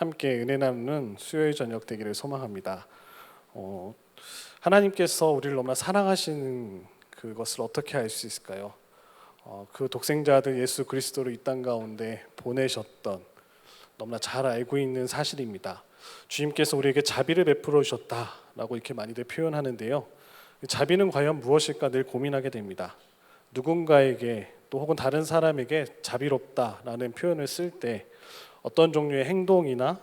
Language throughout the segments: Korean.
함께 은혜 나누는 수요일 저녁 되기를 소망합니다. 하나님께서 우리를 너무나 사랑하시는 그것을 어떻게 알 수 있을까요? 그 독생자 아들 예수 그리스도를 이 땅 가운데 보내셨던 너무나 잘 알고 있는 사실입니다. 주님께서 우리에게 자비를 베풀어 주셨다라고 이렇게 많이들 표현하는데요. 자비는 과연 무엇일까 늘 고민하게 됩니다. 누군가에게 또 혹은 다른 사람에게 자비롭다라는 표현을 쓸 때 어떤 종류의 행동이나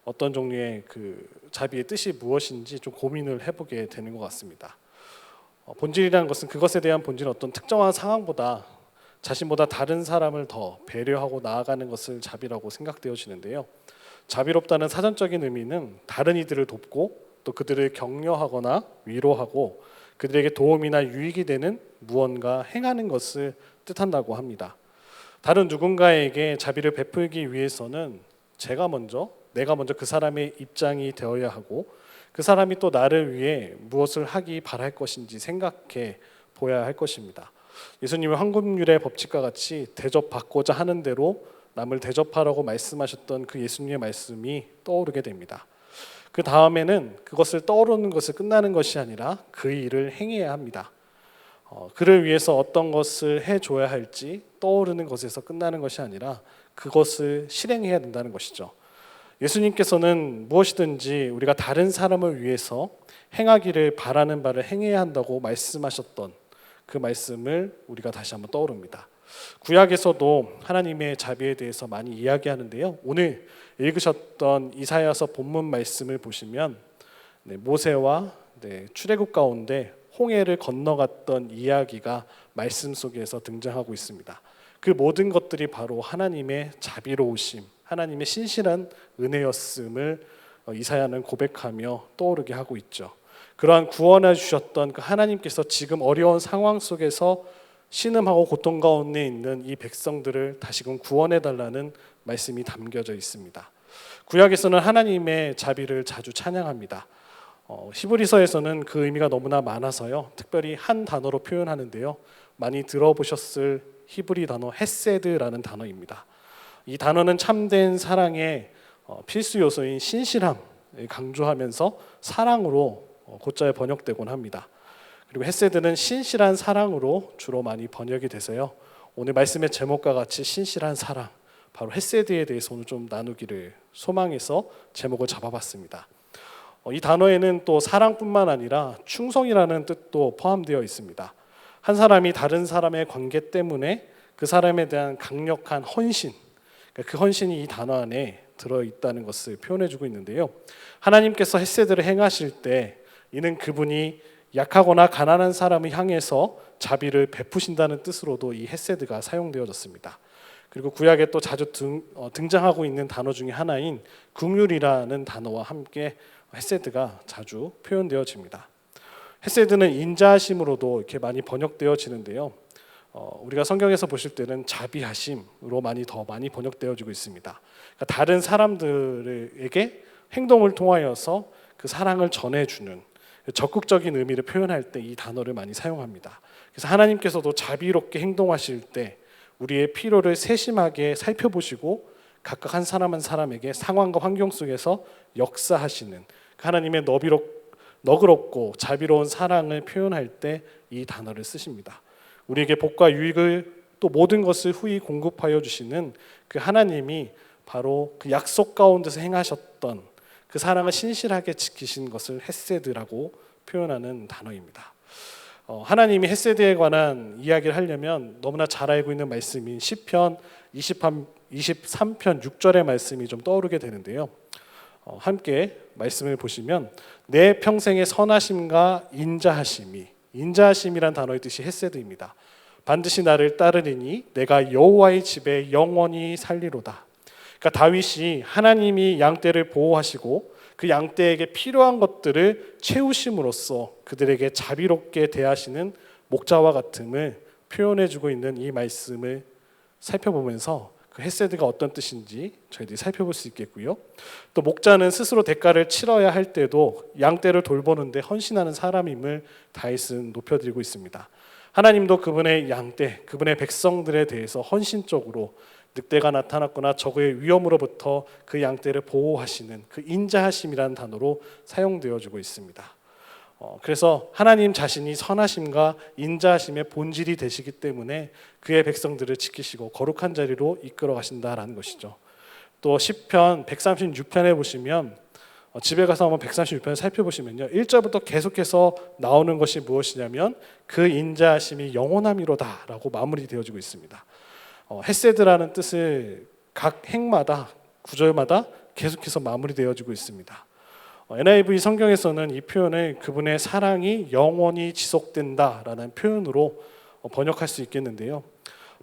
어떤 종류의 그 자비의 뜻이 무엇인지 좀 고민을 해보게 되는 것 같습니다. 본질이라는 것은 그것에 대한 본질은 어떤 특정한 상황보다 자신보다 다른 사람을 더 배려하고 나아가는 것을 자비라고 생각되어지는데요. 자비롭다는 사전적인 의미는 다른 이들을 돕고 또 그들을 격려하거나 위로하고 그들에게 도움이나 유익이 되는 무언가 행하는 것을 뜻한다고 합니다. 다른 누군가에게 자비를 베풀기 위해서는 내가 먼저 그 사람의 입장이 되어야 하고 그 사람이 또 나를 위해 무엇을 하기 바랄 것인지 생각해 보아야 할 것입니다. 예수님의 황금률의 법칙과 같이 대접받고자 하는 대로 남을 대접하라고 말씀하셨던 그 예수님의 말씀이 떠오르게 됩니다. 그 다음에는 그것을 떠오르는 것을 끝나는 것이 아니라 그 일을 행해야 합니다. 그를 위해서 어떤 것을 해줘야 할지 떠오르는 것에서 끝나는 것이 아니라 그것을 실행해야 된다는 것이죠. 예수님께서는 무엇이든지 우리가 다른 사람을 위해서 행하기를 바라는 바를 행해야 한다고 말씀하셨던 그 말씀을 우리가 다시 한번 떠오릅니다. 구약에서도 하나님의 자비에 대해서 많이 이야기하는데요. 오늘 읽으셨던 이사야서 본문 말씀을 보시면 모세와 출애굽 가운데 홍해를 건너갔던 이야기가 말씀 속에서 등장하고 있습니다. 그 모든 것들이 바로 하나님의 자비로우심, 하나님의 신실한 은혜였음을 이사야는 고백하며 떠오르게 하고 있죠. 그러한 구원해 주셨던 그 하나님께서 지금 어려운 상황 속에서 신음하고 고통 가운데 있는 이 백성들을 다시금 구원해 달라는 말씀이 담겨져 있습니다. 구약에서는 하나님의 자비를 자주 찬양합니다. 히브리서에서는 그 의미가 너무나 많아서요. 특별히 한 단어로 표현하는데요. 많이 들어보셨을 히브리 단어 헤세드라는 단어입니다. 이 단어는 참된 사랑의 필수 요소인 신실함을 강조하면서 사랑으로 곧잘 번역되곤 합니다. 그리고 헤세드는 신실한 사랑으로 주로 많이 번역이 돼서요. 오늘 말씀의 제목과 같이 신실한 사랑, 바로 헤세드에 대해서 오늘 좀 나누기를 소망해서 제목을 잡아봤습니다. 이 단어에는 또 사랑뿐만 아니라 충성이라는 뜻도 포함되어 있습니다. 한 사람이 다른 사람의 관계 때문에 그 사람에 대한 강력한 헌신, 그 헌신이 이 단어 안에 들어있다는 것을 표현해주고 있는데요. 하나님께서 헤세드를 행하실 때 이는 그분이 약하거나 가난한 사람을 향해서 자비를 베푸신다는 뜻으로도 이 헤세드가 사용되어졌습니다. 그리고 구약에 또 자주 등장하고 있는 단어 중에 하나인 긍휼이라는 단어와 함께 헤세드가 자주 표현되어집니다. 헤세드는 인자하심으로도 이렇게 많이 번역되어지는데요. 우리가 성경에서 보실 때는 자비하심으로 더 많이 번역되어지고 있습니다. 그러니까 다른 사람들에게 행동을 통하여서 그 사랑을 전해주는 적극적인 의미를 표현할 때 이 단어를 많이 사용합니다. 그래서 하나님께서도 자비롭게 행동하실 때 우리의 필요를 세심하게 살펴보시고 각각 한 사람 한 사람에게 상황과 환경 속에서 역사하시는 하나님의 너그럽고 자비로운 사랑을 표현할 때 이 단어를 쓰십니다. 우리에게 복과 유익을 또 모든 것을 후히 공급하여 주시는 그 하나님이 바로 그 약속 가운데서 행하셨던 그 사랑을 신실하게 지키신 것을 헤세드라고 표현하는 단어입니다. 하나님이 헤세드에 관한 이야기를 하려면 너무나 잘 알고 있는 말씀인 시편 23편 6절의 말씀이 좀 떠오르게 되는데요. 함께 말씀을 보시면 내 평생의 선하심과 인자하심이란 단어의 뜻이 헤세드입니다. 반드시 나를 따르리니 내가 여호와의 집에 영원히 살리로다. 그러니까 다윗이 하나님이 양떼를 보호하시고 그 양떼에게 필요한 것들을 채우심으로써 그들에게 자비롭게 대하시는 목자와 같음을 표현해주고 있는 이 말씀을 살펴보면서 그 헤세드가 어떤 뜻인지 저희들이 살펴볼 수 있겠고요. 또 목자는 스스로 대가를 치러야 할 때도 양떼를 돌보는데 헌신하는 사람임을 다윗은 높여드리고 있습니다. 하나님도 그분의 양떼, 그분의 백성들에 대해서 헌신적으로 늑대가 나타났거나 적의 위험으로부터 그 양떼를 보호하시는 그 인자하심이라는 단어로 사용되어지고 있습니다. 그래서 하나님 자신이 선하심과 인자하심의 본질이 되시기 때문에 그의 백성들을 지키시고 거룩한 자리로 이끌어 가신다라는 것이죠. 또 시편 136편에 보시면 집에 가서 한번 136편을 살펴보시면요, 1절부터 계속해서 나오는 것이 무엇이냐면 그 인자하심이 영원함이로다 라고 마무리되어지고 있습니다. 헤세드라는 뜻을 각 행마다 구절마다 계속해서 마무리되어지고 있습니다. NIV 성경에서는 이 표현을 그분의 사랑이 영원히 지속된다라는 표현으로 번역할 수 있겠는데요,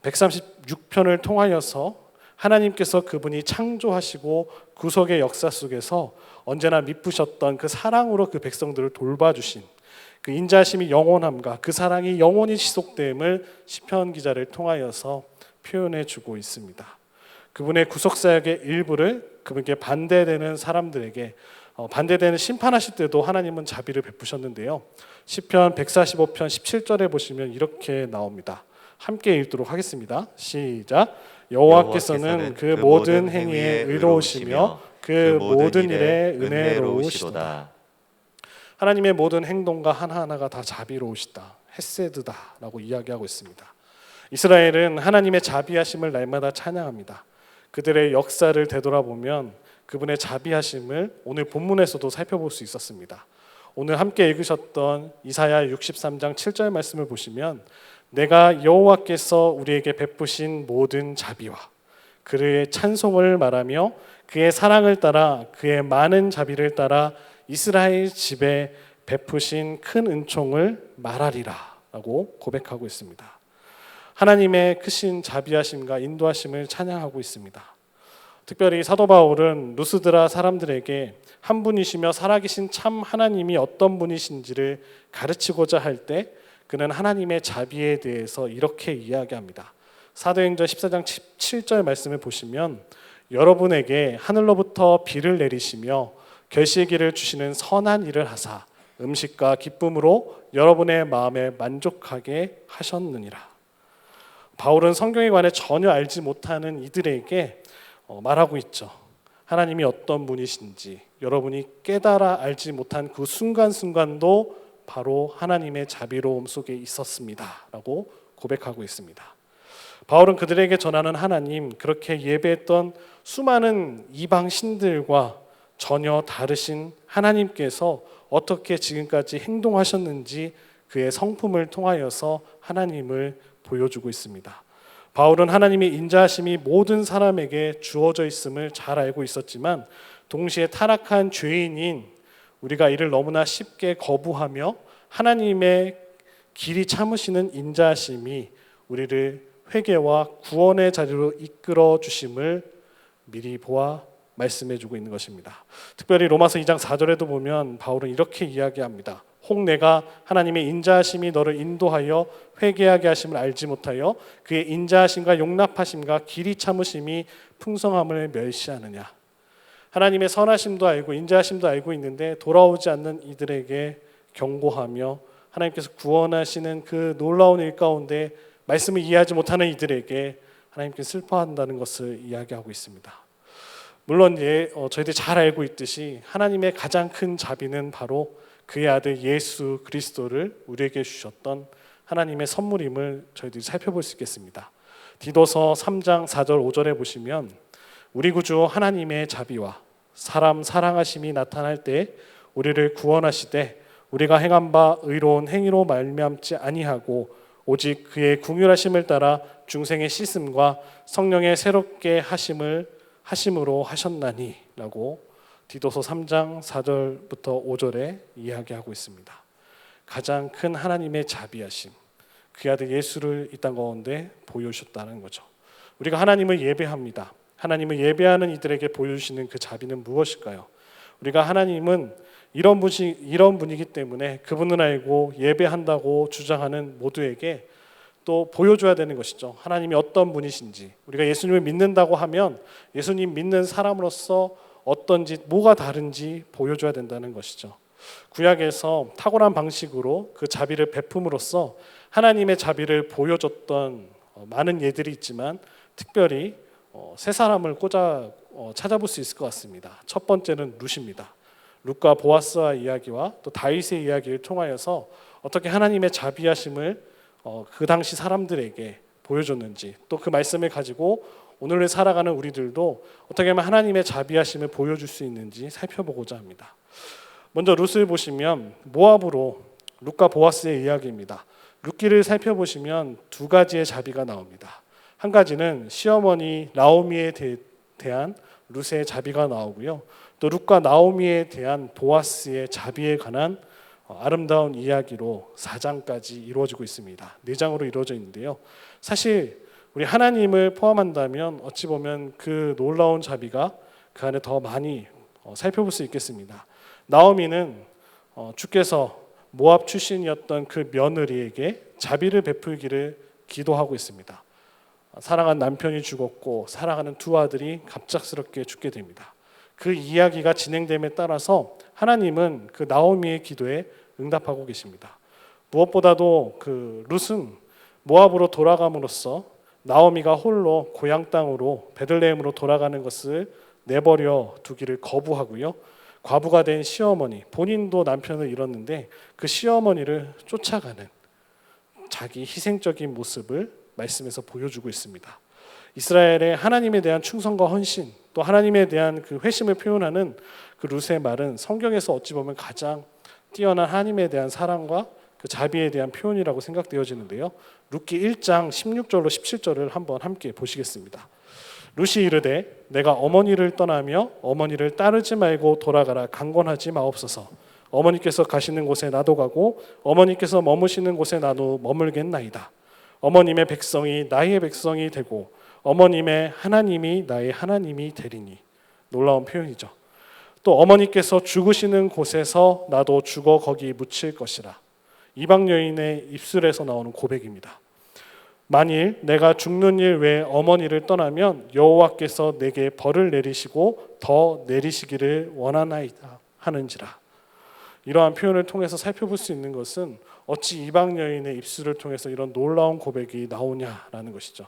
136편을 통하여서 하나님께서 그분이 창조하시고 구속의 역사 속에서 언제나 미쁘셨던 그 사랑으로 그 백성들을 돌봐주신 그 인자하심이 영원함과 그 사랑이 영원히 지속됨을 시편 기자를 통하여서 표현해 주고 있습니다. 그분의 구속사역의 일부를 그분께 반대되는 사람들에게 반대되는 심판하실 때도 하나님은 자비를 베푸셨는데요, 시편 145편 17절에 보시면 이렇게 나옵니다. 함께 읽도록 하겠습니다. 시작. 여호와께서는 그 모든 행위에 의로우시며 그 모든 일에 은혜로우시도다. 하나님의 모든 행동과 하나하나가 다 자비로우시다, 헤세드다라고 이야기하고 있습니다. 이스라엘은 하나님의 자비하심을 날마다 찬양합니다. 그들의 역사를 되돌아보면 그분의 자비하심을 오늘 본문에서도 살펴볼 수 있었습니다. 오늘 함께 읽으셨던 이사야 63장 7절 말씀을 보시면 내가 여호와께서 우리에게 베푸신 모든 자비와 그의 찬송을 말하며 그의 사랑을 따라 그의 많은 자비를 따라 이스라엘 집에 베푸신 큰 은총을 말하리라 라고 고백하고 있습니다. 하나님의 크신 자비하심과 인도하심을 찬양하고 있습니다. 특별히 사도 바울은 루스드라 사람들에게 한 분이시며 살아계신 참 하나님이 어떤 분이신지를 가르치고자 할 때 그는 하나님의 자비에 대해서 이렇게 이야기합니다. 사도행전 14장 7절 말씀을 보시면 여러분에게 하늘로부터 비를 내리시며 결실기를 주시는 선한 일을 하사 음식과 기쁨으로 여러분의 마음에 만족하게 하셨느니라. 바울은 성경에 관해 전혀 알지 못하는 이들에게 말하고 있죠. 하나님이 어떤 분이신지 여러분이 깨달아 알지 못한 그 순간순간도 바로 하나님의 자비로움 속에 있었습니다 라고 고백하고 있습니다. 바울은 그들에게 전하는 하나님, 그렇게 예배했던 수많은 이방 신들과 전혀 다르신 하나님께서 어떻게 지금까지 행동하셨는지 그의 성품을 통하여서 하나님을 보여주고 있습니다. 바울은 하나님의 인자하심이 모든 사람에게 주어져 있음을 잘 알고 있었지만 동시에 타락한 죄인인 우리가 이를 너무나 쉽게 거부하며 하나님의 길이 참으시는 인자하심이 우리를 회개와 구원의 자리로 이끌어 주심을 미리 보아 말씀해 주고 있는 것입니다. 특별히 로마서 2장 4절에도 보면 바울은 이렇게 이야기합니다. 혹 내가 하나님의 인자하심이 너를 인도하여 회개하게 하심을 알지 못하여 그의 인자하심과 용납하심과 길이 참으심이 풍성함을 멸시하느냐. 하나님의 선하심도 알고 인자하심도 알고 있는데 돌아오지 않는 이들에게 경고하며 하나님께서 구원하시는 그 놀라운 일 가운데 말씀을 이해하지 못하는 이들에게 하나님께서 슬퍼한다는 것을 이야기하고 있습니다. 물론 저희들이 잘 알고 있듯이 하나님의 가장 큰 자비는 바로 그의 아들 예수 그리스도를 우리에게 주셨던 하나님의 선물임을 저희들이 살펴볼 수 있겠습니다. 디도서 3장 4절 5절에 보시면 우리 구주 하나님의 자비와 사람 사랑하심이 나타날 때 우리를 구원하시되 우리가 행한 바 의로운 행위로 말미암지 아니하고 오직 그의 긍휼하심을 따라 중생의 씻음과 성령의 새롭게 하심으로 하셨나니 라고 디도서 3장 4절부터 5절에 이야기하고 있습니다. 가장 큰 하나님의 자비하심, 그 아들 예수를 이 땅 가운데 보여주셨다는 거죠. 우리가 하나님을 예배합니다. 하나님을 예배하는 이들에게 보여주시는 그 자비는 무엇일까요? 우리가 하나님은 이런 분이기 때문에 그분을 알고 예배한다고 주장하는 모두에게 또 보여줘야 되는 것이죠. 하나님이 어떤 분이신지. 우리가 예수님을 믿는다고 하면 예수님 믿는 사람으로서 어떤지, 뭐가 다른지 보여줘야 된다는 것이죠. 구약에서 탁월한 방식으로 그 자비를 베품으로써 하나님의 자비를 보여줬던 많은 예들이 있지만 특별히 세 사람을 찾아볼 수 있을 것 같습니다. 첫 번째는 룻입니다. 룻과 보아스와 이야기와 또 다윗의 이야기를 통하여서 어떻게 하나님의 자비하심을 그 당시 사람들에게 보여줬는지, 또 그 말씀을 가지고 오늘을 살아가는 우리들도 어떻게 하면 하나님의 자비하심을 보여줄 수 있는지 살펴보고자 합니다. 먼저 룻을 보시면 모압으로 룻과 보아스의 이야기입니다. 룻기를 살펴보시면 두 가지의 자비가 나옵니다. 한 가지는 시어머니 나오미에 대한 룻의 자비가 나오고요. 또 룻과 나오미에 대한 보아스의 자비에 관한 아름다운 이야기로 4장까지 이루어지고 있습니다. 4장으로 이루어져 있는데요. 사실 우리 하나님을 포함한다면 어찌 보면 그 놀라운 자비가 그 안에 더 많이 살펴볼 수 있겠습니다. 나오미는 주께서 모압 출신이었던 그 며느리에게 자비를 베풀기를 기도하고 있습니다. 사랑한 남편이 죽었고 사랑하는 두 아들이 갑작스럽게 죽게 됩니다. 그 이야기가 진행됨에 따라서 하나님은 그 나오미의 기도에 응답하고 계십니다. 무엇보다도 그 룻은 모압으로 돌아감으로써 나오미가 홀로 고향 땅으로 베들레헴으로 돌아가는 것을 내버려 두기를 거부하고요. 과부가 된 시어머니, 본인도 남편을 잃었는데 그 시어머니를 쫓아가는 자기 희생적인 모습을 말씀에서 보여주고 있습니다. 이스라엘의 하나님에 대한 충성과 헌신, 또 하나님에 대한 그 회심을 표현하는 그 룻의 말은 성경에서 어찌 보면 가장 뛰어난 하나님에 대한 사랑과 그 자비에 대한 표현이라고 생각되어지는데요. 룻기 1장 16절로 17절을 한번 함께 보시겠습니다. 룻이 이르되 내가 어머니를 떠나며 어머니를 따르지 말고 돌아가라 강권하지 마옵소서. 어머니께서 가시는 곳에 나도 가고 어머니께서 머무시는 곳에 나도 머물겠나이다. 어머님의 백성이 나의 백성이 되고 어머님의 하나님이 나의 하나님이 되리니. 놀라운 표현이죠. 또 어머니께서 죽으시는 곳에서 나도 죽어 거기 묻힐 것이라. 이방 여인의 입술에서 나오는 고백입니다. 만일 내가 죽는 일 외에 어머니를 떠나면 여호와께서 내게 벌을 내리시고 더 내리시기를 원하나이다 하는지라. 이러한 표현을 통해서 살펴볼 수 있는 것은 어찌 이방 여인의 입술을 통해서 이런 놀라운 고백이 나오냐라는 것이죠.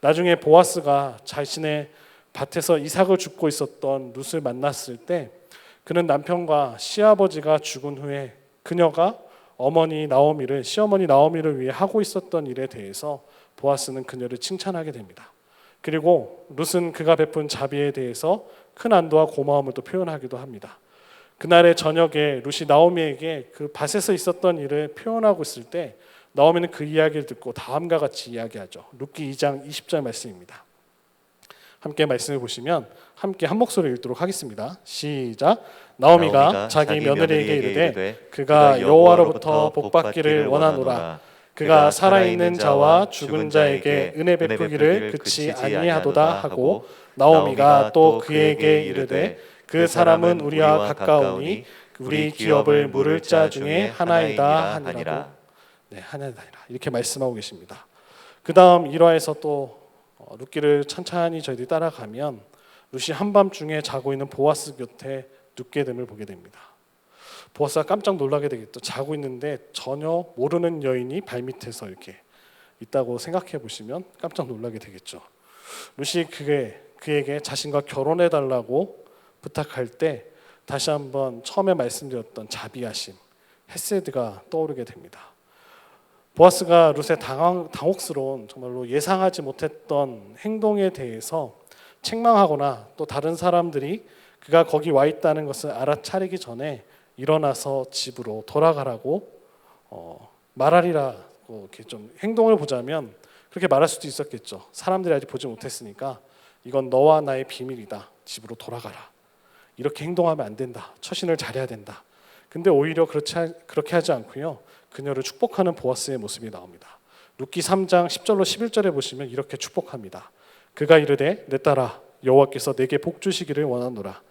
나중에 보아스가 자신의 밭에서 이삭을 줍고 있었던 룻을 만났을 때 그는 남편과 시아버지가 죽은 후에 그녀가 시어머니 나오미를 위해 하고 있었던 일에 대해서 보아스는 그녀를 칭찬하게 됩니다. 그리고 룻은 그가 베푼 자비에 대해서 큰 안도와 고마움을 또 표현하기도 합니다. 그날의 저녁에 룻이 나오미에게 그 밭에서 있었던 일을 표현하고 있을 때 나오미는 그 이야기를 듣고 다음과 같이 이야기하죠. 룻기 2장 20절 말씀입니다. 함께 말씀을 보시면 함께 한 목소리 읽도록 하겠습니다. 시작. 나오미가 자기 며느리에게 이르되 그가 여호와로부터 복받기를 원하노라. 그가 살아있는 자와 죽은 자에게 은혜 베푸기를 그치 아니하도다 하고 나오미가 또 그에게 이르되 그 사람은 우리와 가까우니 우리 기업을 물을 자 중에 하나이다 하니라. 네, 하나이다 이렇게 말씀하고 계십니다. 그 다음 1화에서 또 룻기를 천천히 저희들이 따라가면 룻이 한밤중에 자고 있는 보아스 곁에 눕게 됨을 보게 됩니다. 보아스가 깜짝 놀라게 되겠죠. 자고 있는데 전혀 모르는 여인이 발밑에서 이렇게 있다고 생각해 보시면 깜짝 놀라게 되겠죠. 룻이 그에게 자신과 결혼해 달라고 부탁할 때 다시 한번 처음에 말씀드렸던 자비하심, 헤세드가 떠오르게 됩니다. 보아스가 룻의 당혹스러운 정말로 예상하지 못했던 행동에 대해서 책망하거나 또 다른 사람들이 그가 거기 와 있다는 것을 알아차리기 전에 일어나서 집으로 돌아가라고 말하리라고 이렇게 좀 행동을 보자면 그렇게 말할 수도 있었겠죠. 사람들이 아직 보지 못했으니까 이건 너와 나의 비밀이다. 집으로 돌아가라. 이렇게 행동하면 안 된다. 처신을 잘해야 된다. 근데 오히려 그렇게 하지 않고요. 그녀를 축복하는 보아스의 모습이 나옵니다. 룻기 3장 10절로 11절에 보시면 이렇게 축복합니다. 그가 이르되 내 딸아 여호와께서 내게 복 주시기를 원하노라.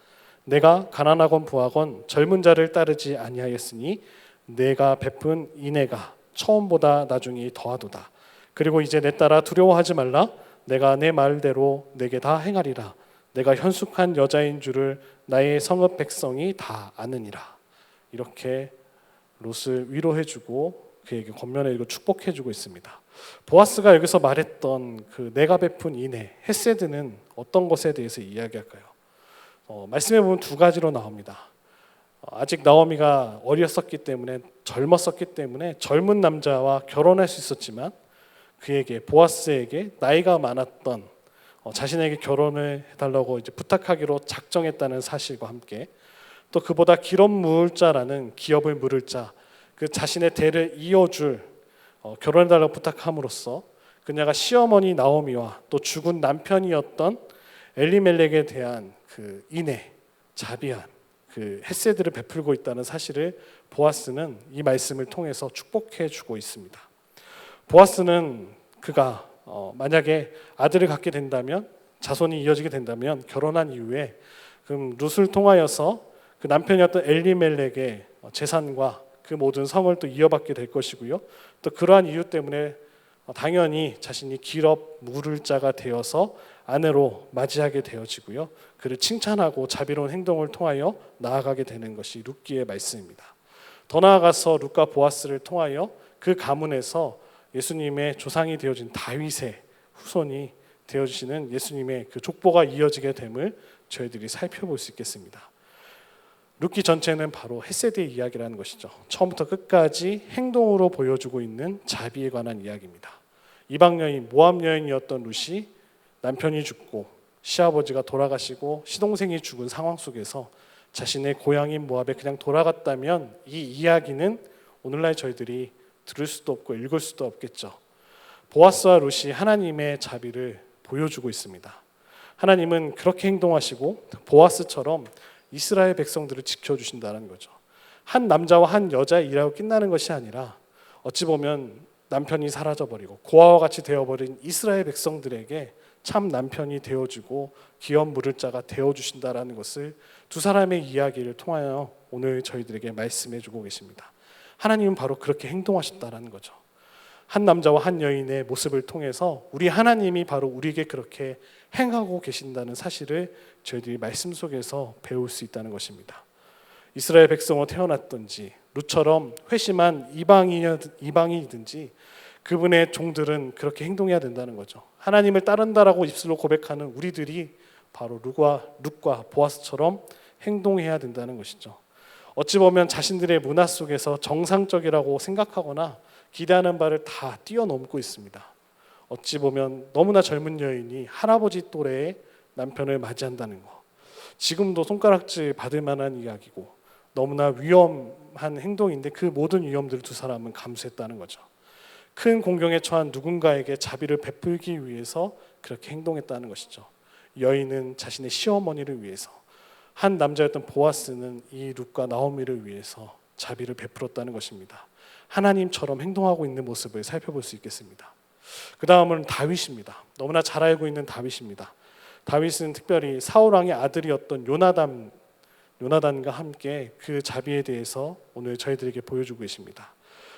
내가 가난하건 부하건 젊은 자를 따르지 아니하였으니 내가 베푼 인애가 처음보다 나중이 더하도다. 그리고 이제 내 딸아 두려워하지 말라. 내가 내 말대로 내게 다 행하리라. 내가 현숙한 여자인 줄을 나의 성읍 백성이 다 아느니라. 이렇게 롯을 위로해주고 그에게 권면해주고 축복해주고 있습니다. 보아스가 여기서 말했던 그 내가 베푼 인애, 헤세드는 어떤 것에 대해서 이야기할까요? 말씀해 보면 두 가지로 나옵니다. 아직 나오미가 어렸었기 때문에, 젊었었기 때문에 젊은 남자와 결혼할 수 있었지만 그에게, 보아스에게 나이가 많았던 자신에게 결혼을 해달라고 이제 부탁하기로 작정했다는 사실과 함께, 또 그보다 기업 물을 자라는, 기업을 물을 자, 그 자신의 대를 이어줄 결혼해달라고 부탁함으로써 그녀가 시어머니 나오미와 또 죽은 남편이었던 엘리멜렉에 대한 그 인애, 자비한 그 헤세드를 베풀고 있다는 사실을 보아스는 이 말씀을 통해서 축복해 주고 있습니다. 보아스는 그가 만약에 아들을 갖게 된다면, 자손이 이어지게 된다면 결혼한 이후에 그럼 룻을 통하여서 그 남편이었던 엘리멜렉의 재산과 그 모든 성을 또 이어받게 될 것이고요. 또 그러한 이유 때문에 당연히 자신이 기업 물을 자가 되어서 아내로 맞이하게 되어지고요. 그를 칭찬하고 자비로운 행동을 통하여 나아가게 되는 것이 룻기의 말씀입니다. 더 나아가서 룻과 보아스를 통하여 그 가문에서 예수님의 조상이 되어진 다윗의 후손이 되어지시는 예수님의 그 족보가 이어지게 됨을 저희들이 살펴볼 수 있겠습니다. 룻기 전체는 바로 헤세드의 이야기라는 것이죠. 처음부터 끝까지 행동으로 보여주고 있는 자비에 관한 이야기입니다. 이방 여인, 모압 여인이었던 룻이 남편이 죽고 시아버지가 돌아가시고 시동생이 죽은 상황 속에서 자신의 고향인 모압에 그냥 돌아갔다면 이 이야기는 오늘날 저희들이 들을 수도 없고 읽을 수도 없겠죠. 보아스와 룻이 하나님의 자비를 보여주고 있습니다. 하나님은 그렇게 행동하시고 보아스처럼 이스라엘 백성들을 지켜주신다는 거죠. 한 남자와 한 여자의 일하고 끝나는 것이 아니라 어찌 보면 남편이 사라져버리고 고아와 같이 되어버린 이스라엘 백성들에게 참 남편이 되어주고 기업 물을 자가 되어주신다라는 것을 두 사람의 이야기를 통하여 오늘 저희들에게 말씀해주고 계십니다. 하나님은 바로 그렇게 행동하셨다라는 거죠. 한 남자와 한 여인의 모습을 통해서 우리 하나님이 바로 우리에게 그렇게 행하고 계신다는 사실을 저희들이 말씀 속에서 배울 수 있다는 것입니다. 이스라엘 백성으로 태어났든지 룻처럼 회심한 이방인이든지 그분의 종들은 그렇게 행동해야 된다는 거죠. 하나님을 따른다라고 입술로 고백하는 우리들이 바로 룻과 보아스처럼 행동해야 된다는 것이죠. 어찌 보면 자신들의 문화 속에서 정상적이라고 생각하거나 기대하는 바를 다 뛰어넘고 있습니다. 어찌 보면 너무나 젊은 여인이 할아버지 또래의 남편을 맞이한다는 것, 지금도 손가락질 받을 만한 이야기고 너무나 위험한 행동인데 그 모든 위험들을 두 사람은 감수했다는 거죠. 큰 공경에 처한 누군가에게 자비를 베풀기 위해서 그렇게 행동했다는 것이죠. 여인은 자신의 시어머니를 위해서, 한 남자였던 보아스는 이 룻과 나오미를 위해서 자비를 베풀었다는 것입니다. 하나님처럼 행동하고 있는 모습을 살펴볼 수 있겠습니다. 그 다음은 다윗입니다. 너무나 잘 알고 있는 다윗입니다. 다윗은 특별히 사울 왕의 아들이었던 요나단과 함께 그 자비에 대해서 오늘 저희들에게 보여주고 계십니다.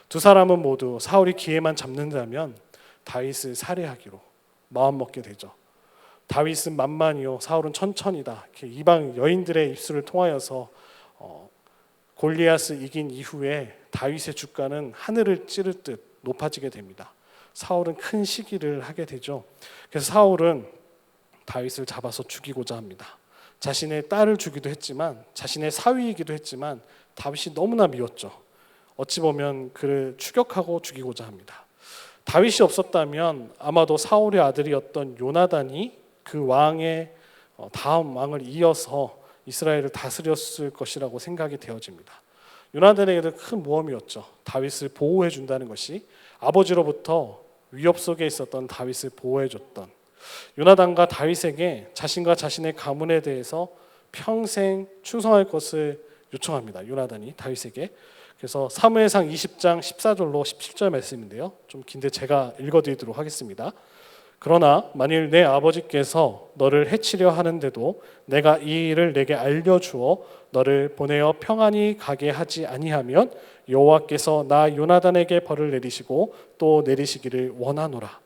두 사람은 모두 사울이 기회만 잡는다면 다윗을 살해하기로 마음먹게 되죠. 다윗은 만만이요 사울은 천천이다. 이렇게 이방 여인들의 입술을 통하여서 골리앗을 이긴 이후에 다윗의 주가는 하늘을 찌를 듯 높아지게 됩니다. 사울은 큰 시기를 하게 되죠. 그래서 사울은 다윗을 잡아서 죽이고자 합니다. 자신의 딸을 주기도 했지만, 자신의 사위이기도 했지만 다윗이 너무나 미웠죠. 어찌 보면 그를 추격하고 죽이고자 합니다. 다윗이 없었다면 아마도 사울의 아들이었던 요나단이 그 왕의 다음 왕을 이어서 이스라엘을 다스렸을 것이라고 생각이 되어집니다. 요나단에게도 큰 모험이었죠. 다윗을 보호해 준다는 것이, 아버지로부터 위협 속에 있었던 다윗을 보호해 줬던 요나단과 다윗에게 자신과 자신의 가문에 대해서 평생 충성할 것을 요청합니다. 요나단이 다윗에게. 그래서 사무엘상 20장 14절로 17절 말씀인데요. 좀 긴데 제가 읽어드리도록 하겠습니다. 그러나 만일 내 아버지께서 너를 해치려 하는데도 내가 이 일을 내게 알려주어 너를 보내어 평안히 가게 하지 아니하면 여호와께서 나 요나단에게 벌을 내리시고 또 내리시기를 원하노라.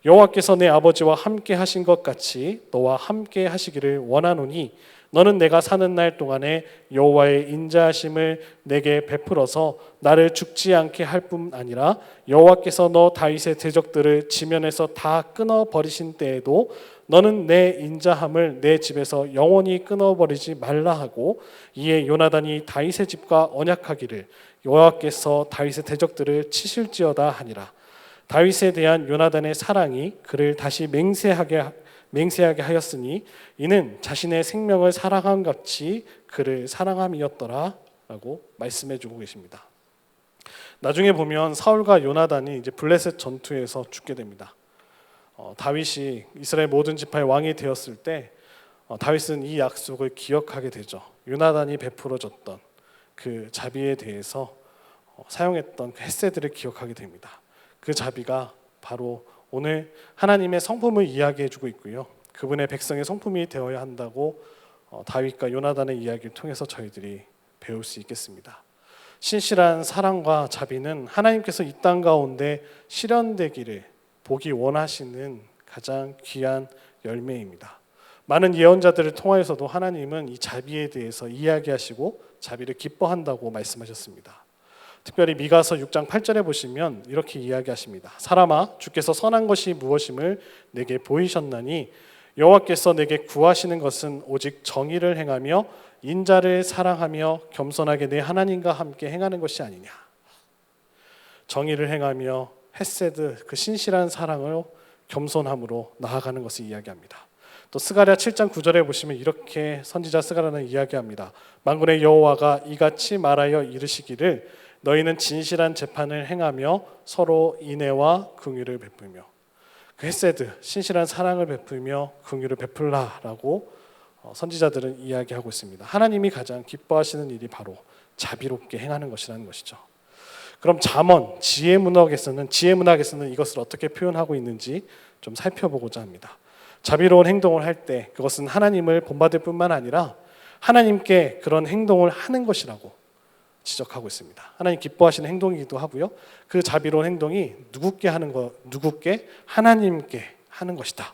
여호와께서 내 아버지와 함께 하신 것 같이 너와 함께 하시기를 원하노니 너는 내가 사는 날 동안에 여호와의 인자하심을 내게 베풀어서 나를 죽지 않게 할 뿐 아니라 여호와께서 너 다윗의 대적들을 지면에서 다 끊어 버리신 때에도 너는 내 인자함을 내 집에서 영원히 끊어 버리지 말라 하고, 이에 요나단이 다윗의 집과 언약하기를 여호와께서 다윗의 대적들을 치실지어다 하니라. 다윗에 대한 요나단의 사랑이 그를 다시 맹세하게 하였으니 이는 자신의 생명을 사랑함 같이 그를 사랑함이었더라 라고 말씀해 주고 계십니다. 나중에 보면 사울과 요나단이 이제 블레셋 전투에서 죽게 됩니다. 다윗이 이스라엘 모든 지파의 왕이 되었을 때 다윗은 이 약속을 기억하게 되죠. 요나단이 베풀어 줬던 그 자비에 대해서 사용했던 그 헤세드를 기억하게 됩니다. 그 자비가 바로 오늘 하나님의 성품을 이야기해 주고 있고요. 그분의 백성의 성품이 되어야 한다고 다윗과 요나단의 이야기를 통해서 저희들이 배울 수 있겠습니다. 신실한 사랑과 자비는 하나님께서 이 땅 가운데 실현되기를 보기 원하시는 가장 귀한 열매입니다. 많은 예언자들을 통하여서도 하나님은 이 자비에 대해서 이야기하시고 자비를 기뻐한다고 말씀하셨습니다. 특별히 미가서 6장 8절에 보시면 이렇게 이야기하십니다. 사람아, 주께서 선한 것이 무엇임을 내게 보이셨나니 여호와께서 내게 구하시는 것은 오직 정의를 행하며 인자를 사랑하며 겸손하게 내 하나님과 함께 행하는 것이 아니냐. 정의를 행하며 헤세드, 그 신실한 사랑으로 겸손함으로 나아가는 것을 이야기합니다. 또 스가랴 7장 9절에 보시면 이렇게 선지자 스가랴는 이야기합니다. 만군의 여호와가 이같이 말하여 이르시기를 너희는 진실한 재판을 행하며 서로 인애와 긍휼을 베풀며, 그 헤세드, 신실한 사랑을 베풀며 긍휼을 베풀라라고 선지자들은 이야기하고 있습니다. 하나님이 가장 기뻐하시는 일이 바로 자비롭게 행하는 것이라는 것이죠. 그럼 잠언, 지혜문학에서는 이것을 어떻게 표현하고 있는지 좀 살펴보고자 합니다. 자비로운 행동을 할 때 그것은 하나님을 본받을 뿐만 아니라 하나님께 그런 행동을 하는 것이라고 지적하고 있습니다. 하나님 기뻐하시는 행동이기도 하고요. 그 자비로운 행동이 누구께 하나님께 하는 것이다.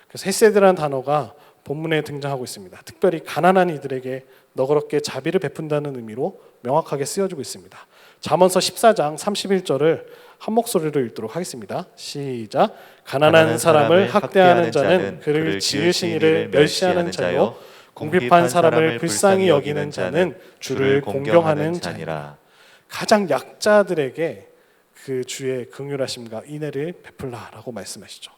그래서 헤세드라는 단어가 본문에 등장하고 있습니다. 특별히 가난한 이들에게 너그럽게 자비를 베푼다는 의미로 명확하게 쓰여지고 있습니다. 잠언서 14장 31절을 한 목소리로 읽도록 하겠습니다. 시작. 가난한 사람을 학대하는 자는 그를 지으신 이를 멸시하는 자요, 궁핍한 사람을 불쌍히 여기는 자는 주를 공경하는 자니라. 가장 약자들에게 그 주의 긍휼하심과 인애를 베풀라라고 말씀하시죠.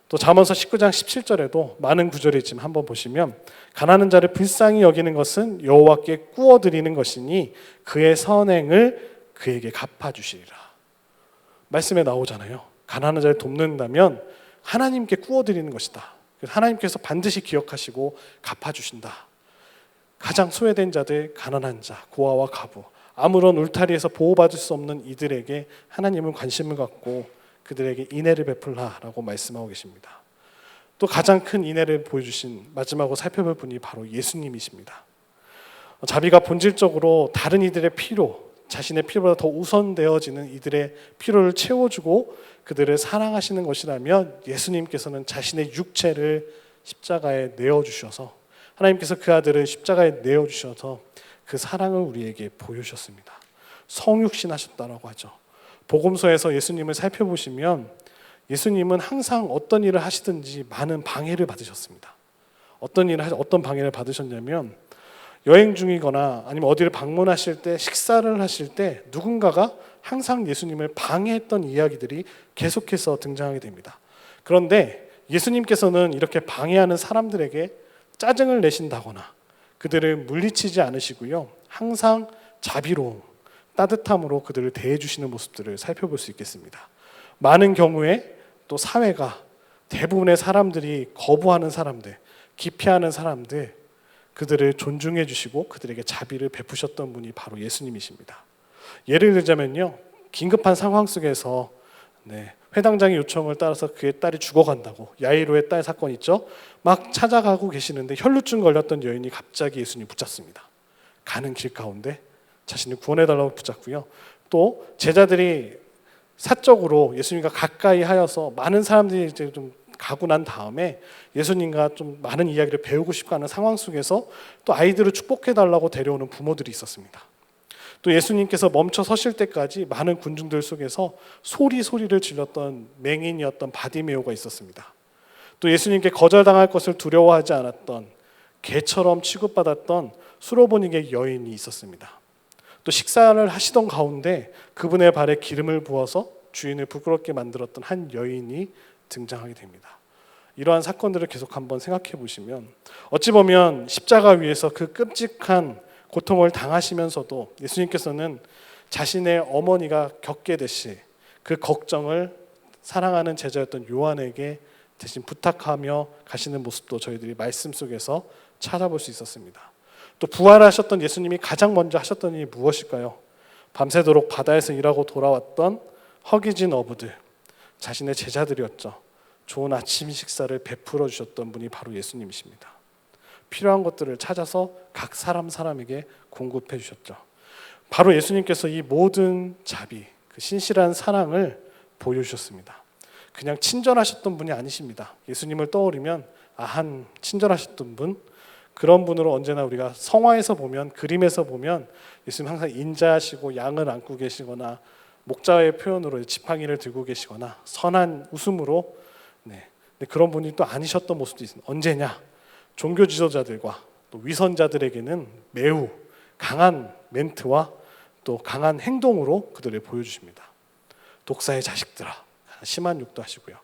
또 잠언서 19장 17절에도 많은 구절이 있지만 한번 보시면 가난한 자를 불쌍히 여기는 것은 여호와께 꾸어드리는 것이니 그의 선행을 그에게 갚아주시리라. 말씀에 나오잖아요. 가난한 자를 돕는다면 하나님께 꾸어드리는 것이다. 하나님께서 반드시 기억하시고 갚아주신다. 가장 소외된 자들, 가난한 자, 고아와 과부, 아무런 울타리에서 보호받을 수 없는 이들에게 하나님은 관심을 갖고 그들에게 인애를 베풀라라고 말씀하고 계십니다. 또 가장 큰 인애를 보여주신 마지막으로 살펴볼 분이 바로 예수님이십니다. 자비가 본질적으로 다른 이들의 필요, 자신의 필요보다 더 우선되어지는 이들의 필요를 채워주고 그들을 사랑하시는 것이라면 예수님께서는 자신의 육체를 십자가에 내어주셔서, 하나님께서 그 아들을 십자가에 내어주셔서 그 사랑을 우리에게 보여주셨습니다. 성육신하셨다라고 하죠. 복음서에서 예수님을 살펴보시면 예수님은 항상 어떤 일을 하시든지 많은 방해를 받으셨습니다. 어떤 방해를 받으셨냐면 여행 중이거나 아니면 어디를 방문하실 때, 식사를 하실 때 누군가가 항상 예수님을 방해했던 이야기들이 계속해서 등장하게 됩니다. 그런데 예수님께서는 이렇게 방해하는 사람들에게 짜증을 내신다거나 그들을 물리치지 않으시고요, 항상 자비로움, 따뜻함으로 그들을 대해주시는 모습들을 살펴볼 수 있겠습니다. 많은 경우에 또 사회가 대부분의 사람들이 거부하는 사람들, 기피하는 사람들, 그들을 존중해 주시고 그들에게 자비를 베푸셨던 분이 바로 예수님이십니다. 예를 들자면요, 긴급한 상황 속에서 회당장의 요청을 따라서 그의 딸이 죽어간다고, 야이로의 딸 사건 있죠? 막 찾아가고 계시는데 혈루증 걸렸던 여인이 갑자기 예수님 붙잡습니다. 가는 길 가운데 자신을 구원해달라고 붙잡고요. 또 제자들이 사적으로 예수님과 가까이 하여서 많은 사람들이 이제 좀 가고 난 다음에 예수님과 좀 많은 이야기를 배우고 싶어 하는 상황 속에서 또 아이들을 축복해달라고 데려오는 부모들이 있었습니다. 또 예수님께서 멈춰 서실 때까지 많은 군중들 속에서 소리를 질렀던 맹인이었던 바디메오가 있었습니다. 또 예수님께 거절당할 것을 두려워하지 않았던 개처럼 취급받았던 수로보닉의 여인이 있었습니다. 또 식사를 하시던 가운데 그분의 발에 기름을 부어서 주인을 부끄럽게 만들었던 한 여인이 등장하게 됩니다. 이러한 사건들을 계속 한번 생각해 보시면 어찌 보면 십자가 위에서 그 끔찍한 고통을 당하시면서도 예수님께서는 자신의 어머니가 겪게 되실 그 걱정을 사랑하는 제자였던 요한에게 대신 부탁하며 가시는 모습도 저희들이 말씀 속에서 찾아볼 수 있었습니다. 또 부활하셨던 예수님이 가장 먼저 하셨던 일이 무엇일까요? 밤새도록 바다에서 일하고 돌아왔던 허기진 어부들, 자신의 제자들이었죠. 좋은 아침 식사를 베풀어 주셨던 분이 바로 예수님이십니다. 필요한 것들을 찾아서 각 사람에게 공급해 주셨죠. 바로 예수님께서 이 모든 자비, 그 신실한 사랑을 보여주셨습니다. 그냥 친절하셨던 분이 아니십니다. 예수님을 떠올리면 한 친절하셨던 분, 그런 분으로 언제나 우리가 성화에서 보면, 그림에서 보면 예수님 항상 인자하시고 양을 안고 계시거나 목자의 표현으로 지팡이를 들고 계시거나 선한 웃음으로 그런 분이 또 아니셨던 모습도 있습니다. 언제냐? 종교 지도자들과 또 위선자들에게는 매우 강한 멘트와 또 강한 행동으로 그들을 보여주십니다. 독사의 자식들아, 심한 욕도 하시고요.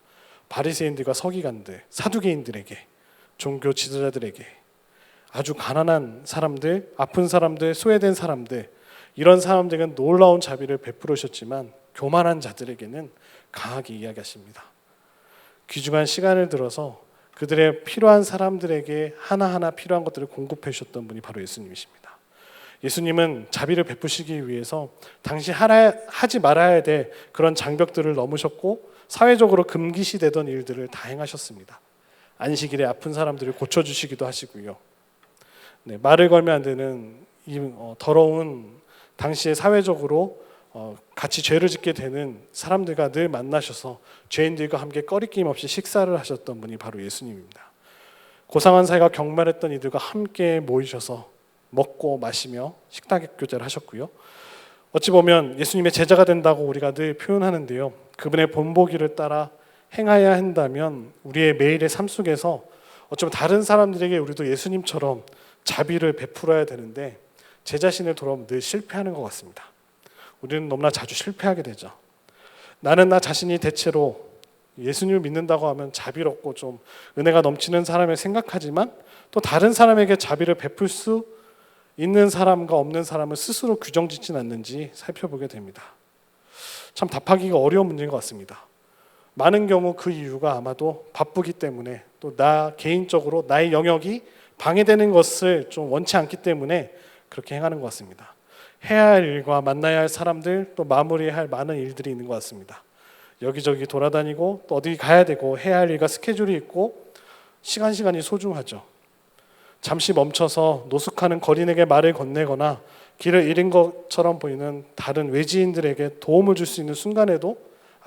바리새인들과 서기관들, 사두개인들에게, 종교 지도자들에게, 아주 가난한 사람들, 아픈 사람들, 소외된 사람들, 이런 사람들에게는 놀라운 자비를 베풀으셨지만 교만한 자들에게는 강하게 이야기하십니다. 귀중한 시간을 들어서 그들의 필요한 사람들에게 하나하나 필요한 것들을 공급해 주셨던 분이 바로 예수님이십니다. 예수님은 자비를 베푸시기 위해서 당시 하지 말아야 될 그런 장벽들을 넘으셨고 사회적으로 금기시되던 일들을 다 행하셨습니다. 안식일에 아픈 사람들을 고쳐주시기도 하시고요. 말을 걸면 안 되는 이 더러운 당시에 사회적으로 같이 죄를 짓게 되는 사람들과 늘 만나셔서 죄인들과 함께 꺼리낌 없이 식사를 하셨던 분이 바로 예수님입니다. 고상한 사이가 경멸했던 이들과 함께 모이셔서 먹고 마시며 식탁 교제를 하셨고요. 어찌 보면 예수님의 제자가 된다고 우리가 늘 표현하는데요. 그분의 본보기를 따라 행해야 한다면 우리의 매일의 삶 속에서 어쩌면 다른 사람들에게 우리도 예수님처럼 자비를 베풀어야 되는데 제 자신을 돌아보면 늘 실패하는 것 같습니다. 우리는 너무나 자주 실패하게 되죠. 나는 나 자신이 대체로 예수님을 믿는다고 하면 자비롭고 좀 은혜가 넘치는 사람을 생각하지만 또 다른 사람에게 자비를 베풀 수 있는 사람과 없는 사람을 스스로 규정짓진 않는지 살펴보게 됩니다. 참 답하기가 어려운 문제인 것 같습니다. 많은 경우 그 이유가 아마도 바쁘기 때문에 또 나 개인적으로 나의 영역이 방해되는 것을 좀 원치 않기 때문에 그렇게 행하는 것 같습니다. 해야 할 일과 만나야 할 사람들 또 마무리해야 할 많은 일들이 있는 것 같습니다. 여기저기 돌아다니고 또 어디 가야 되고 해야 할 일과 스케줄이 있고 시간이 소중하죠. 잠시 멈춰서 노숙하는 거린에게 말을 건네거나 길을 잃은 것처럼 보이는 다른 외지인들에게 도움을 줄 수 있는 순간에도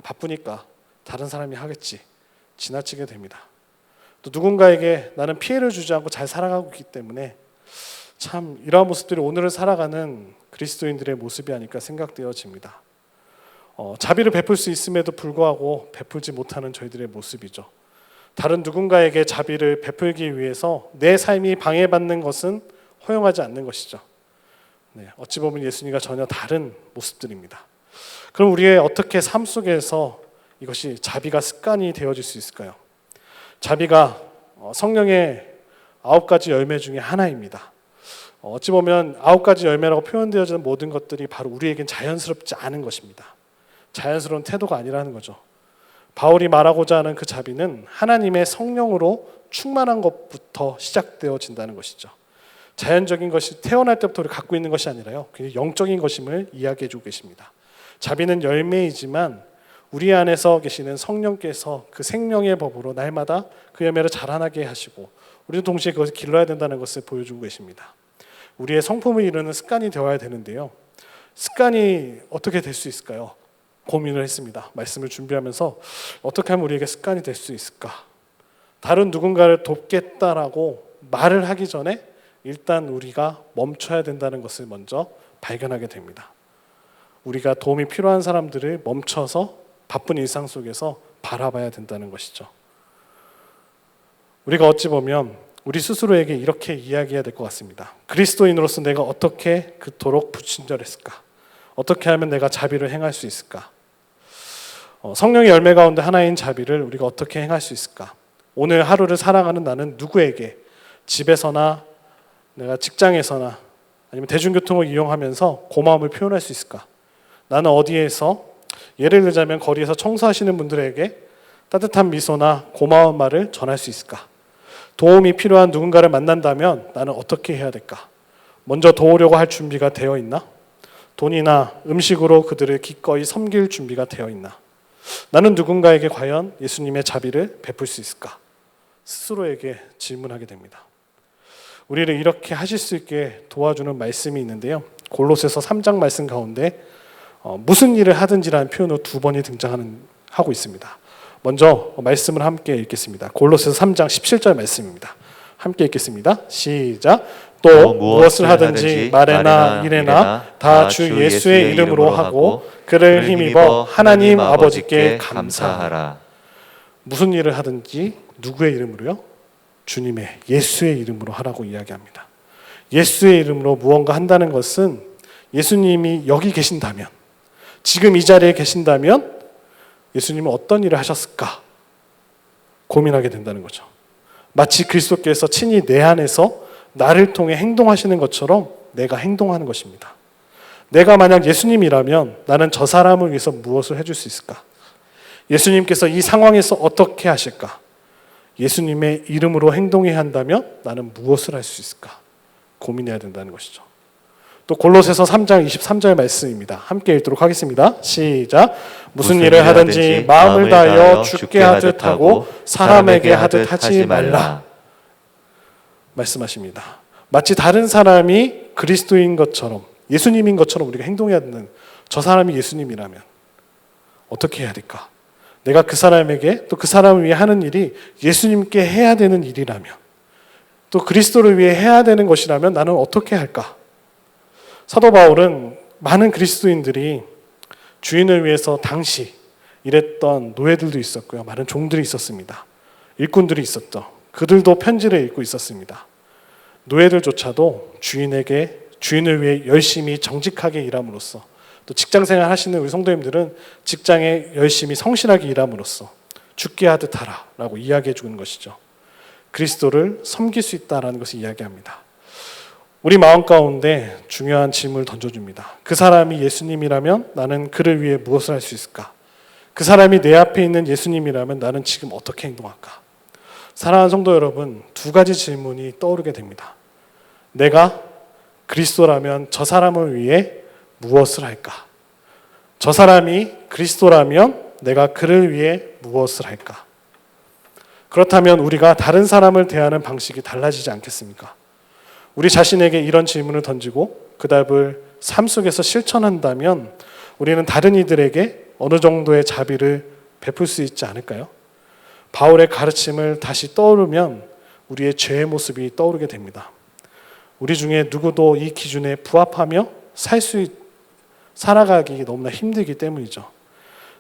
바쁘니까 다른 사람이 하겠지 지나치게 됩니다. 또 누군가에게 나는 피해를 주지 않고 잘 살아가고 있기 때문에 참 이러한 모습들이 오늘을 살아가는 그리스도인들의 모습이 아닐까 생각되어집니다. 자비를 베풀 수 있음에도 불구하고 베풀지 못하는 저희들의 모습이죠. 다른 누군가에게 자비를 베풀기 위해서 내 삶이 방해받는 것은 허용하지 않는 것이죠. 어찌 보면 예수님과 전혀 다른 모습들입니다. 그럼 우리의 어떻게 삶 속에서 이것이 자비가 습관이 되어질 수 있을까요? 자비가 성령의 9가지 열매 중에 하나입니다. 어찌 보면 9가지 열매라고 표현되어지는 모든 것들이 바로 우리에겐 자연스럽지 않은 것입니다. 자연스러운 태도가 아니라는 거죠. 바울이 말하고자 하는 그 자비는 하나님의 성령으로 충만한 것부터 시작되어진다는 것이죠. 자연적인 것이 태어날 때부터 우리 갖고 있는 것이 아니라요, 그냥 영적인 것임을 이야기해 주고 계십니다. 자비는 열매이지만 우리 안에서 계시는 성령께서 그 생명의 법으로 날마다 그 열매를 자라나게 하시고 우리도 동시에 그것을 길러야 된다는 것을 보여주고 계십니다. 우리의 성품을 이루는 습관이 되어야 되는데요. 습관이 어떻게 될 수 있을까요? 고민을 했습니다. 말씀을 준비하면서 어떻게 하면 우리에게 습관이 될 수 있을까? 다른 누군가를 돕겠다라고 말을 하기 전에 일단 우리가 멈춰야 된다는 것을 먼저 발견하게 됩니다. 우리가 도움이 필요한 사람들을 멈춰서 바쁜 일상 속에서 바라봐야 된다는 것이죠. 우리가 어찌 보면 우리 스스로에게 이렇게 이야기해야 될 것 같습니다. 그리스도인으로서 내가 어떻게 그토록 불친절했을까? 어떻게 하면 내가 자비를 행할 수 있을까? 성령의 열매 가운데 하나인 자비를 우리가 어떻게 행할 수 있을까? 오늘 하루를 살아가는 나는 누구에게 집에서나 내가 직장에서나 아니면 대중교통을 이용하면서 고마움을 표현할 수 있을까? 나는 어디에서 예를 들자면 거리에서 청소하시는 분들에게 따뜻한 미소나 고마운 말을 전할 수 있을까? 도움이 필요한 누군가를 만난다면 나는 어떻게 해야 될까? 먼저 도우려고 할 준비가 되어 있나? 돈이나 음식으로 그들을 기꺼이 섬길 준비가 되어 있나? 나는 누군가에게 과연 예수님의 자비를 베풀 수 있을까? 스스로에게 질문하게 됩니다. 우리를 이렇게 하실 수 있게 도와주는 말씀이 있는데요. 골로새서 3장 말씀 가운데 무슨 일을 하든지라는 표현으로 2번이 등장하고 있습니다. 먼저 말씀을 함께 읽겠습니다. 골로새서 3장 17절 말씀입니다. 함께 읽겠습니다. 시작. 또 무엇을 하든지 말에나 일에나 다 주 예수의 이름으로 하고 그를 힘입어 하나님 아버지께 감사하라. 무슨 일을 하든지 누구의 이름으로요? 주님의 예수의 이름으로 하라고 이야기합니다. 예수의 이름으로 무언가 한다는 것은 예수님이 여기 계신다면, 지금 이 자리에 계신다면 예수님은 어떤 일을 하셨을까 고민하게 된다는 거죠. 마치 그리스도께서 친히 내 안에서 나를 통해 행동하시는 것처럼 내가 행동하는 것입니다. 내가 만약 예수님이라면 나는 저 사람을 위해서 무엇을 해줄 수 있을까? 예수님께서 이 상황에서 어떻게 하실까? 예수님의 이름으로 행동해야 한다면 나는 무엇을 할 수 있을까? 고민해야 된다는 것이죠. 또 골로새서 3장 23절 말씀입니다. 함께 읽도록 하겠습니다. 시작. 무슨 일을 하든지 마음을 다하여 주께 하듯 하고 사람에게 하듯 하지 말라. 말씀하십니다. 마치 다른 사람이 그리스도인 것처럼 예수님인 것처럼 우리가 행동해야 되는, 저 사람이 예수님이라면 어떻게 해야 될까? 내가 그 사람에게 또 그 사람을 위해 하는 일이 예수님께 해야 되는 일이라면, 또 그리스도를 위해 해야 되는 것이라면 나는 어떻게 할까? 사도 바울은 많은 그리스도인들이 주인을 위해서 당시 일했던 노예들도 있었고요. 많은 종들이 있었습니다. 일꾼들이 있었죠. 그들도 편지를 읽고 있었습니다. 노예들조차도 주인을 위해 열심히 정직하게 일함으로써, 또 직장생활 하시는 우리 성도님들은 직장에 열심히 성실하게 일함으로써 죽게 하듯 하라라고 이야기해 주는 것이죠. 그리스도를 섬길 수 있다라는 것을 이야기합니다. 우리 마음 가운데 중요한 질문을 던져줍니다. 그 사람이 예수님이라면 나는 그를 위해 무엇을 할 수 있을까? 그 사람이 내 앞에 있는 예수님이라면 나는 지금 어떻게 행동할까? 사랑하는 성도 여러분, 2가지 질문이 떠오르게 됩니다. 내가 그리스도라면 저 사람을 위해 무엇을 할까? 저 사람이 그리스도라면 내가 그를 위해 무엇을 할까? 그렇다면 우리가 다른 사람을 대하는 방식이 달라지지 않겠습니까? 우리 자신에게 이런 질문을 던지고 그 답을 삶 속에서 실천한다면 우리는 다른 이들에게 어느 정도의 자비를 베풀 수 있지 않을까요? 바울의 가르침을 다시 떠오르면 우리의 죄의 모습이 떠오르게 됩니다. 우리 중에 누구도 이 기준에 부합하며 살아가기 너무나 힘들기 때문이죠.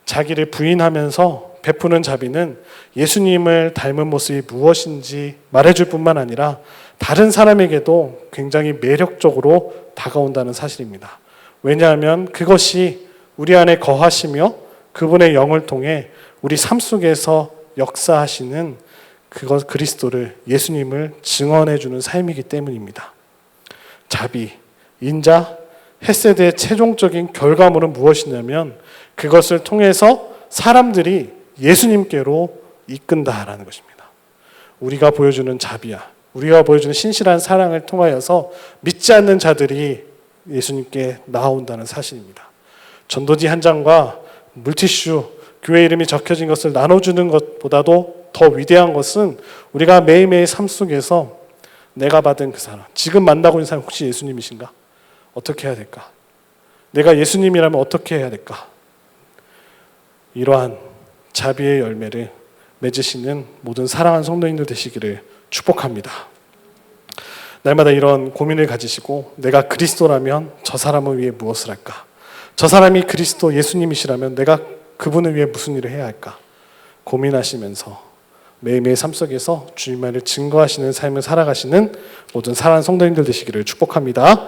자기를 부인하면서 베푸는 자비는 예수님을 닮은 모습이 무엇인지 말해줄 뿐만 아니라 다른 사람에게도 굉장히 매력적으로 다가온다는 사실입니다. 왜냐하면 그것이 우리 안에 거하시며 그분의 영을 통해 우리 삶 속에서 역사하시는 그리스도를, 예수님을 증언해주는 삶이기 때문입니다. 자비, 인자, 헤세드의 최종적인 결과물은 무엇이냐면 그것을 통해서 사람들이 예수님께로 이끈다라는 것입니다. 우리가 보여주는 자비야, 우리가 보여주는 신실한 사랑을 통하여서 믿지 않는 자들이 예수님께 나아온다는 사실입니다. 전도지 한 장과 물티슈, 교회 이름이 적혀진 것을 나눠주는 것보다도 더 위대한 것은 우리가 매일매일 삶 속에서 내가 받은 그 사람, 지금 만나고 있는 사람 혹시 예수님이신가? 어떻게 해야 될까? 내가 예수님이라면 어떻게 해야 될까? 이러한 자비의 열매를 맺으시는 모든 사랑하는 성도님들 되시기를 축복합니다. 날마다 이런 고민을 가지시고 내가 그리스도라면 저 사람을 위해 무엇을 할까? 저 사람이 그리스도 예수님이시라면 내가 그분을 위해 무슨 일을 해야 할까? 고민하시면서 매일매일 삶 속에서 주님만을 증거하시는 삶을 살아가시는 모든 사랑하는 성도님들 되시기를 축복합니다.